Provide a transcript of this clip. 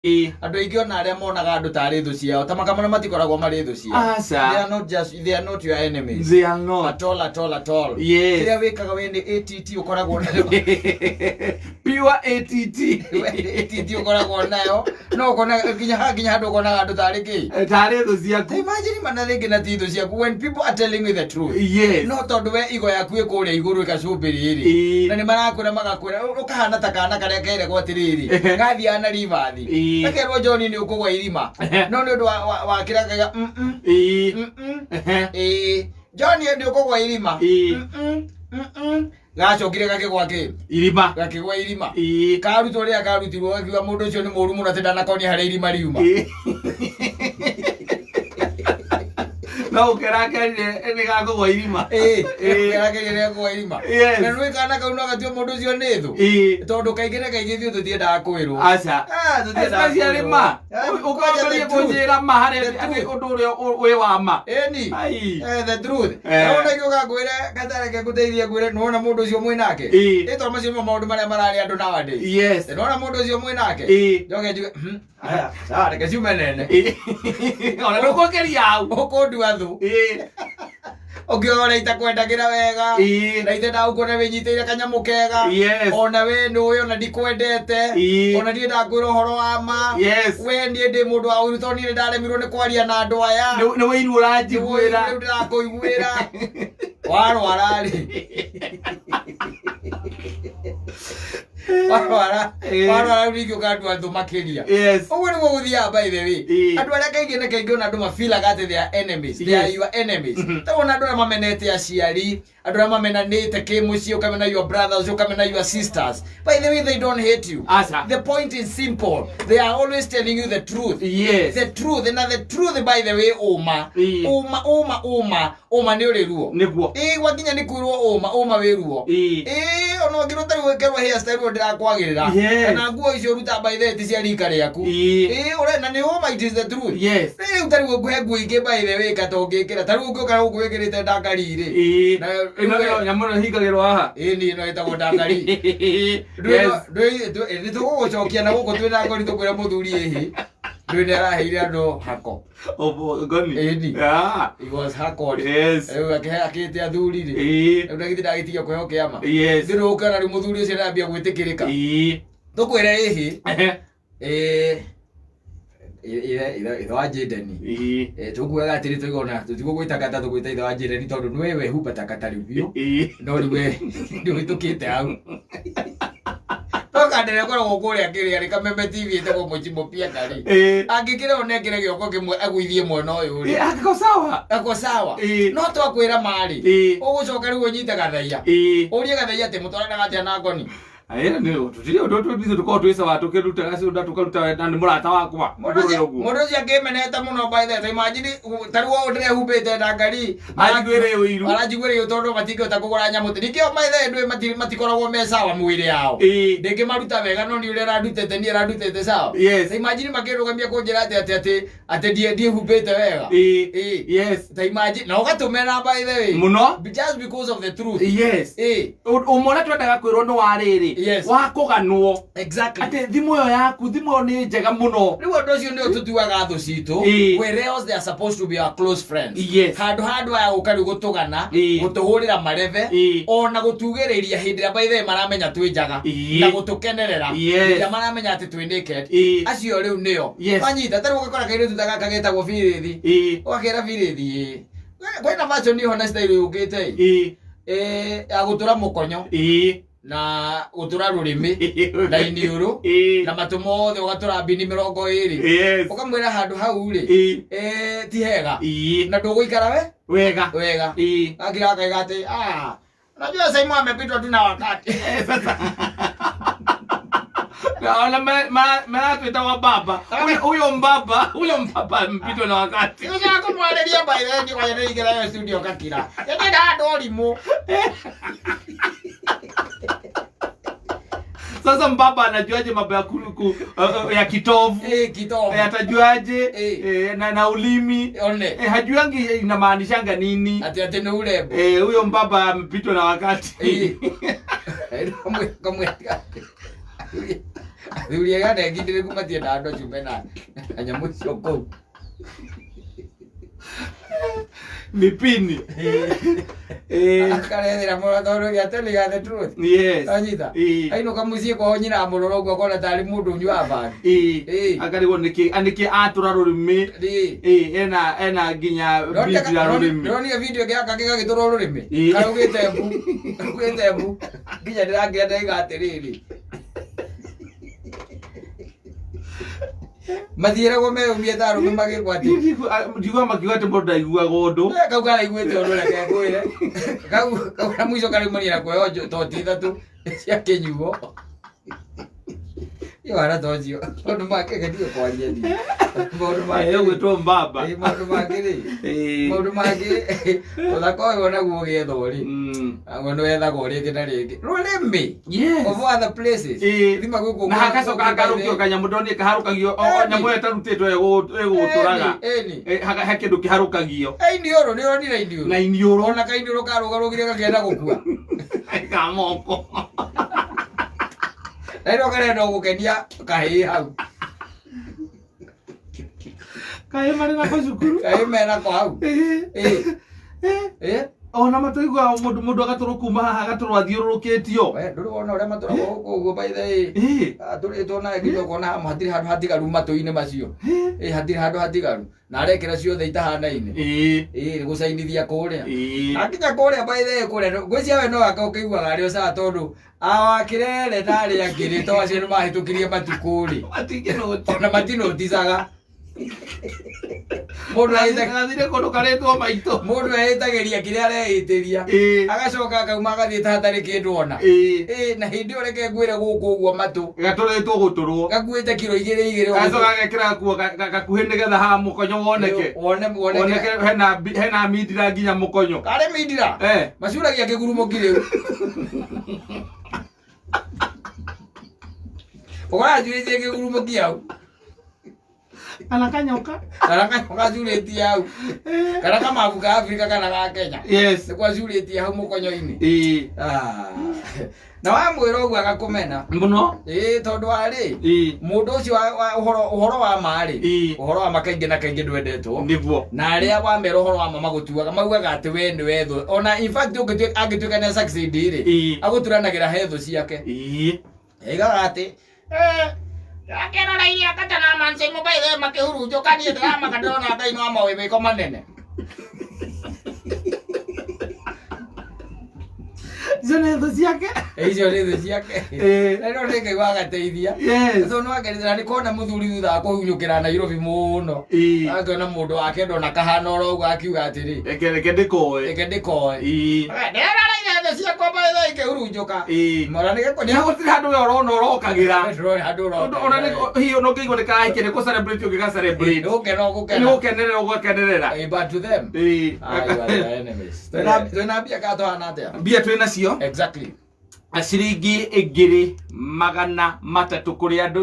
Andu aingĩ ona arĩa monaga andũ tarĩ thũ ciao ta makamana matikoragwo marĩ thũ ciao. They are not your enemies. They are not. At all. Yes. Kĩrĩa wĩkaga we nĩ ATT ũkoragwo nayo. Pure ATT. ATT ũkoragwo nayo. No ũkona nginya handũ ũkonaga andũ tarĩ kĩ? Tarĩ thũ ciaku. Imagine mana rĩngĩ na ti thũ ciaku when people are telling you the truth. Yes. No tondũ we igo yaku ĩkũrĩa igũrũ ĩgacumbĩrĩ rĩ. Na nĩ marakwĩra magakwĩra ũkahana ta kana karĩa keragwo atĩrĩrĩ. Gathiaga na rivathi. Nakerwo John nĩ ũkũgwa irima. No nĩ ũndũ wa kĩrakaga John nĩ ũkũgwa irima. Gacokire gakĩgwa kĩ? Irima. Gakĩgwa irima. Karutwo rĩrĩa karutirwo gakiuga mũndũ ũcio nĩ mũru mũno atĩ ndanakonia harĩa irima riuma. No kerakerire nĩ gakũgwa irima. Kerakerire nĩ gakũgwa irima. Na nĩ kana kau no gatio mũndũ ũcio nĩ thũ. Tondũ kaingĩ na kaingĩ ithuĩ tũtiendaga kwĩrwo. Aca. Tũtiendaga kwĩrwo. Ũkoria kũnjĩra ma harĩa ũndũ ũrĩa wĩ wa ma. The truth. Ona kiuga ngwĩre gatareke ngũteithie ngwĩre nĩ wona mũndũ ũcio mwĩ nake. Tondũ macio nĩ maũndũ marĩa mararĩ andũ nowadays. Nĩ wona mũndũ ũcio mwĩ nake. Njoke njuge aya reke ciume nene. Ona ndũkũgeria hau. Ũkũndua thũ. Ũngĩona itakwendagĩra wega. Na itenda ũkona wĩnyitĩire kanyamũ kega. Ona we nĩũĩ ona ndikwendete. Ona ndiendaga kwĩra ũhoro wa ma. We niĩ ndĩ mũndũ wa ũiru tondũ niĩ nĩndaremirwo nĩ kwaria na andũ aya. Nĩ wĩiru ũranjiguĩra. Rĩu ndĩrakũiguĩra. Warwara rĩ. Warwara rĩngĩ ũkandua thũ makĩria. Ũguo nĩguo gũthiaga by the way. Andũ arĩa kaingĩ na kaingĩ ona andũ mafeelaga atĩ they are enemies. They are your enemies. Tawona andũ arĩa mamenete aciari, andũ arĩa mamenanĩte kĩmũciĩ, ũkamena your brothers, ũkamena your sisters. By the way, they don't hate you. The point is simple. They are always telling you the truth. The truth. And the truth by the way, Uma nĩ ũrĩ ruo. Nĩguo. Gwakinya nĩ kwĩrwo Uma wĩ ruo. Ona ũngĩrwo tarĩ gwĩkerwo hairstyle ndĩrakwagĩrĩra. Kana nguo icio ruta by the way ti cia rika rĩaku. Na nĩ Uma, it is the truth. Rĩu tarĩ gũkũhe nguo ingĩ by the way katongĩkĩra. Tarĩ ũngĩũka gũkũ wĩkĩrĩte ndangari rĩ. Nyamũ ĩno hingagĩrwo haha. Ĩni ĩno ĩtagwo ndangari. Nĩ tũgũgũcokia na gũkũ twĩna ngori tũkwĩra mũthuri ĩhĩ. Ndũĩ nĩ araheire andũ hako. Ngoni. Ĩni. It was hako. Rĩu akĩhete athuri rĩ. Rĩu ndagĩthi ndagĩtiga kũheo kĩama. Ndĩrĩ ũkana rĩu mũthuri ũcio nĩambia gwĩtĩkĩrĩka. Tũkwĩra ĩhĩ. Ithe wa Jadeni. Tũkuaga atĩrĩ tũigona tũtigũgwĩta kata tũgwĩta ithe wa Jadeni tondũ nĩ wewe humba takata rĩu biũ. No rĩu we ndũhĩtũkĩte hau. Tokandĩre koragwo kũrĩa kĩrĩa rĩ Kameme TV ĩtagwo Mũchimbo Piangari. Angĩkĩra onekĩre gĩoko kĩmwe agũithie mwena ũyũ rĩ. Ako sawa. No twakwĩra marĩ. Ũgũcoka rĩu ũnyite gathaia. Ũrie gathaia atĩ mũtwaranaga atĩa na ngoni. Tũtirĩ ũndũ tũkorwo twĩ sawa tũkĩruta gaciũnda tũkaruta na nĩ mũrata wakwa. Mũndũ ũcio akĩmenete mũno by the way. Imagine tarĩ wo ndĩrehumbĩte ndangari. Aranjiguĩre ũiru. Aranjiguĩre tondũ matingĩhota kũgũra nyamũ. Nĩkĩo by the way ndũĩ matikoragwo me sawa mwĩrĩ yao. Ndĩngĩmaruta wega no nĩ ũrĩa arandutĩte niĩ arandutĩte sawa. Imagine makĩrũgamia kũnjĩra atĩ ndiĩhumbĩte wega. Ta imagine na ũgatũmena by the way. Mũno. Just because of the truth. Ũmwe twendaga kwĩrwo nĩ warĩrĩ. Wa kũganwo. Atĩ thimũ ĩyo yaku thimũ ĩyo nĩ njega mũno. Rĩu ũndũ ũcio nĩ ũtũtuaga thũ citũ. Where else they are supposed to be our close friends. Handũ aya gũka rĩu gũtũgana, gũtũhũrĩra marebe, ona gũtugĩrĩria hĩndĩ ĩrĩa by the way maramenya twĩ njaga na gũtũkenerera rĩrĩa maramenya atĩ twĩ naked. Acio rĩu nĩo. Wanyita tarĩ ũgakora kairĩtu ta gaka getagwo Birithi. Ũgakĩra Birithi. Kwĩna fashion ĩho na style yũkĩte. Ya gũtũra mũkonyo. Na gũtũra rũrĩmĩ na iniũrũ na matũ mothe ũgatũra mbini 20. Ũkamwĩra handũ hau rĩ ti hega na ndũgũikara wega. Akira akaiga atĩ unajua Simon amepitwa tu na wakati. Ona menatuĩta wa baba. Huyo mbaba amepitwa na wakati. Sasa kumwaleria by the way kwa yeye ingera yo studio kakira. Yeye ndio ndolimu. Sasa mbaba anajuaje mambo ya kitovu? Kitovu. Atajuaje? Na ulimi. Hajuangi inamaanishanga nini? Ati ni urembo. Huyo mbaba amepitwa na wakati. Thuri gane ngindire kumatie na ando chumena anyamu cio Mipini. Akarethera mũrotoro gĩa tele ya the truth. Yes. Anyita. Aino kamucie kwa nyina mũroro gwa kona tari mundu nywa bagi. Akarigwo niki atura rurimi. Ena nginya video rurimi. Ndoni video gĩaka gĩgagĩtũra rurimi. Karugĩte mbu. Karugĩte mbu. Nginya ndĩrakĩenda igatiriri. Mathiĩra go meumie taro magĩkwati. Ndigwa makiuga atĩ mũndũ ndaiguaga ũndũ. Kau karaiguĩte ũndũ reke kwĩre. Kau na mũico karaumania na kuoyo toti ithatũ cia kĩnyuo. Yo ara tocio. Mũndũ make ngathiĩ kwaria ni. Mũndũ make gwĩtwo mbamba. Mũndũ make rĩ. Mũndũ make ũthaka ũyũ onaguo ũgĩetha rĩ. Agona wethaga ũrĩa kĩna rĩngĩ. Rũrĩmĩ. Yes. Of other places. Thima gũkũ. Na hagacoka hakarũkio kanyamũ ndonire kaharũkagio nyamũ ĩyo ĩtarutĩtwo ĩgũtũraga. He kĩndũ kĩharũkagio. Iniũrũ nĩ onire iniũrũ. Na iniũrũ. Ona kainiũrũ karũgarũgire gakĩenda gũkua. Kamoko. Ero karenda gũkenia kahĩ hau. Kahĩ marĩ na cukuru. Kahĩ mena kwa hau. Ona mataigua mũndũ agatũrwo kuma haha agatũrwo athiũrũrũkĩtio. Ndũrĩ wona ũrĩa matũragwo gũkũ by the way. Tũrĩtwo na nginya kuona hatirĩ handũ hatigaru matũ-inĩ macio. Hatirĩ handũ hatigaru. Na arekĩra ciothe itahanaine. Gũcainithia kũrĩa. Akinya kũrĩa by the way kũrĩa ngwĩcia we no akaũkĩiguaga arĩ ũcaa tondũ awakĩrere narĩ angĩrĩ to acio nĩmahĩtũkirie matukũ rĩ. Ona matinoticaga. Mũndũ aithagĩria kũndũ karĩtwo maitũ. Mũndũ ehĩtagĩria kĩrĩa areĩtĩria. Agacoka akauma agathiĩ ta hatarĩ kĩndũ ona. Na hĩndĩ ĩyo reke ngwĩre gũkũ ũguo matũ. Gatũrĩtwo gũtũrwo. Gakuĩte kiro 2 Agacoka agekĩra nguo gakuhĩ nĩgetha haha mũkonyo woneke. Woneke hena mindira nginya mũkonyo. Karĩ mindira? Macuragia kĩgurumo kĩrĩu. Ũranjurĩtie kĩgurumo kĩau. Kana kanyoka curĩtie hau. Kana kamabu ka Afrika kana ga Kenya. Yes. Nĩkwa curĩtie hau mũkonyo-inĩ. Na wamwĩra ũguo agakũmena mũno. Tondũ warĩ mũndũ ũcio ũhoro wa ma rĩ, ũhoro wa ma kaingĩ na kaingĩ ndwendetwo. Nĩguo. Na arĩa wamera ũhoro wa ma magũtuaga maugaga atĩ we nĩ wethũ. Ona in fact angĩtuĩka nĩ succeed rĩ, agũturanagĩra he thũ ciake. Eigaga atĩ akĩrora iria katana manse mobile makĩhurunjũkanie drama kadona Ngai no mawĩmĩko manene. Icio nĩ thũ ciake. Icio nĩ thũ ciake. Rĩrĩa rĩngĩigua agateithia. So no agerithia nĩ kona mũthuri thutha wa kũhunyũkĩra Nairobi mũno. Akĩona mũndũ wake ndona kahana oro ũguo akiuga atĩrĩ. Reke ndĩkoe. Ndĩrarainya thũ ciakwa mbaitha ikĩhurunjũka. Mora nĩ gũtirĩ handũ we ũrona ũrokagĩra. Ndĩrona handũ ũrokagĩra. Ona hihi ũngĩigua nĩ karahiki nĩ gũcelebrate ũngĩgacelebrate. Nĩ gũkenerera ũgũkenerera. But to them, you are the enemies. Twĩna mbia ka tũhana atĩa? Mbia twĩna cio. Exactly. Ciringi 2,300 kũrĩ andũ